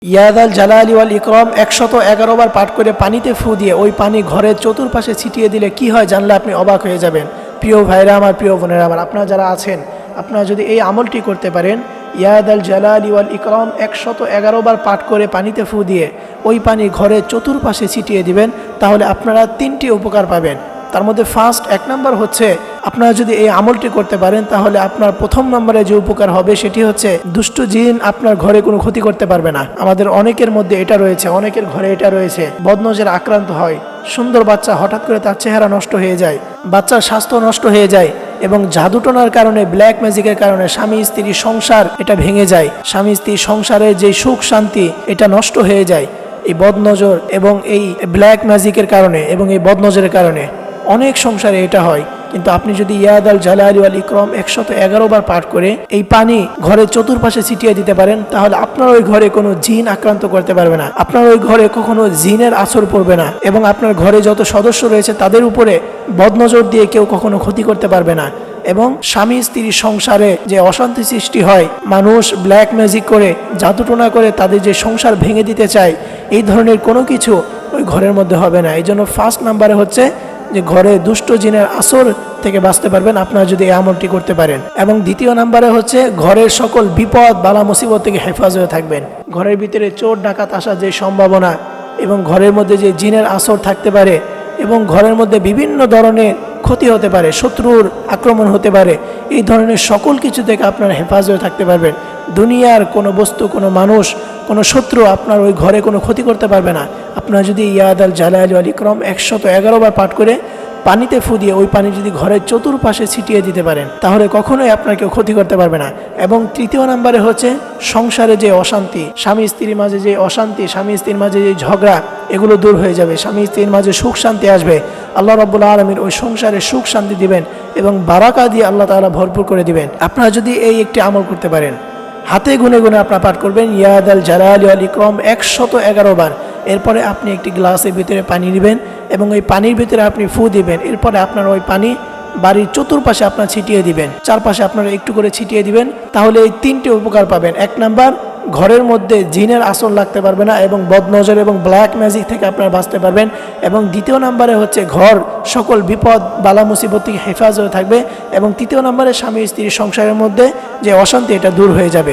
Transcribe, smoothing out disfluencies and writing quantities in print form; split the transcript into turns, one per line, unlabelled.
ইয়াদাল জালালি ওয়াল ইকরাম 111 বার পাঠ করে পানিতে ফু দিয়ে ওই পানি ঘরের চতুর্পাশে ছিটিয়ে দিলে কি হয় জানলে আপনি অবাক হয়ে যাবেন। প্রিয় ভাইরা আমার, প্রিয় বোনেরা আমার, আপনারা যারা আছেন, আপনারা যদি এই আমলটি করতে পারেন, ইয়াদাল জালালি ওয়াল ইকরাম 111 বার পাঠ করে পানিতে ফু দিয়ে ওই পানি ঘরের চতুর্পাশে ছিটিয়ে দিবেন, তাহলে আপনারা 3টি উপকার পাবেন। তার মধ্যে ফার্স্ট 1 নম্বর হচ্ছে, আপনারা যদি এই আমলটি করতে পারেন তাহলে আপনার প্রথম নম্বরে যে উপকার হবে সেটি হচ্ছে দুষ্ট জিন আপনার ঘরে কোনো ক্ষতি করতে পারবে না। আমাদের অনেকের মধ্যে এটা রয়েছে, অনেকের ঘরে এটা রয়েছে, বদনজর আক্রান্ত হয়, সুন্দর বাচ্চা হঠাৎ করে তার চেহারা নষ্ট হয়ে যায়, বাচ্চার স্বাস্থ্য নষ্ট হয়ে যায়, এবং জাদুটনার কারণে, ব্ল্যাক ম্যাজিকের কারণে স্বামী স্ত্রীর সংসার এটা ভেঙে যায়, স্বামী স্ত্রীর সংসারের যে সুখ শান্তি এটা নষ্ট হয়ে যায় এই বদনজর এবং এই ব্ল্যাক ম্যাজিকের কারণে এবং এই বদনজরের কারণে। অনেক সংসারে এটা হয়। কিন্তু আপনি যদি ইয়াদাল জালালি ওয়াল ইকরাম 111 বার পাঠ করে এই পানি ঘরের চতুর্পাশে ছিটিয়ে দিতে পারেন, তাহলে আপনার ওই ঘরে কোনো জিন আক্রান্ত করতে পারবে না, আপনার ওই ঘরে কখনো জিনের আসর পড়বে না, এবং আপনার ঘরে যত সদস্য রয়েছে তাদের উপরে বদনজর দিয়ে কেউ কখনো ক্ষতি করতে পারবে না। এবং স্বামী স্ত্রীর সংসারে যে অশান্তি সৃষ্টি হয়, মানুষ ব্ল্যাক ম্যাজিক করে, জাদুটোনা করে তাদের যে সংসার ভেঙে দিতে চায়, এই ধরনের কোনো কিছু ওই ঘরের মধ্যে হবে না। এই জন্য ফার্স্ট নাম্বারে হচ্ছে যে ঘরে দুষ্ট জিনের আসর থেকে বাঁচতে পারবেন আপনারা যদি এই আমলটি করতে পারেন। এবং দ্বিতীয় নাম্বারে হচ্ছে ঘরের সকল বিপদ বালা মুসিবত থেকে হেফাজ হয়ে থাকবেন। ঘরের ভিতরে চোর ডাকাত আসার যে সম্ভাবনা, এবং ঘরের মধ্যে যে জিনের আসর থাকতে পারে, এবং ঘরের মধ্যে বিভিন্ন ধরনের ক্ষতি হতে পারে, শত্রুর আক্রমণ হতে পারে, এই ধরনের সকল কিছু থেকে আপনারা হেফাজ হয়ে থাকতে পারবেন। দুনিয়ার কোনো বস্তু, কোনো মানুষ, কোনো শত্রু আপনার ওই ঘরে কোনো ক্ষতি করতে পারবে না। আপনারা যদি ইয়াদাল জালালি ওয়াল ইকরাম 111 বার পাঠ করে পানিতে ফু দিয়ে ওই পানি যদি ঘরের চতুর্পাশে ছিটিয়ে দিতে পারেন, তাহলে কখনোই আপনার কেউ ক্ষতি করতে পারবে না। এবং তৃতীয় নম্বরে হচ্ছে সংসারে যে অশান্তি, স্বামী স্ত্রীর মাঝে যে অশান্তি, স্বামী স্ত্রীর মাঝে যে ঝগড়া, এগুলো দূর হয়ে যাবে, স্বামী স্ত্রীর মাঝে সুখ শান্তি আসবে। আল্লাহ রাব্বুল আলামিন ওই সংসারে সুখ শান্তি দিবেন এবং বারাকা দিয়ে আল্লাহ তাআলা ভরপুর করে দিবেন। আপনারা যদি এই একটি আমল করতে পারেন, হাতে গুনে গুনে আপনারা পাঠ করবেন ইয়াদাল জালালি ওয়াল ইকরাম 111 বার। এরপরে আপনি একটি গ্লাসের ভিতরে পানি নেবেন এবং ওই পানির ভিতরে আপনি ফু দিবেন। এরপরে আপনার ওই পানি বাড়ির চতুর্পাশে আপনার ছিটিয়ে দিবেন, চারপাশে আপনারা একটু করে ছিটিয়ে দিবেন। তাহলে এই 3টে উপকার পাবেন। 1 নাম্বার, ঘরের মধ্যে জিনের আসর লাগতে পারবে না এবং বদনজর এবং ব্ল্যাক ম্যাজিক থেকে আপনারা বাঁচতে পারবেন। এবং দ্বিতীয় নম্বরে হচ্ছে ঘর সকল বিপদ বালা মুসিবত থেকে হেফাজ হয়ে থাকবে। এবং তৃতীয় নম্বরে স্বামী স্ত্রীর সংসারের মধ্যে যে অশান্তি এটা দূর হয়ে যাবে।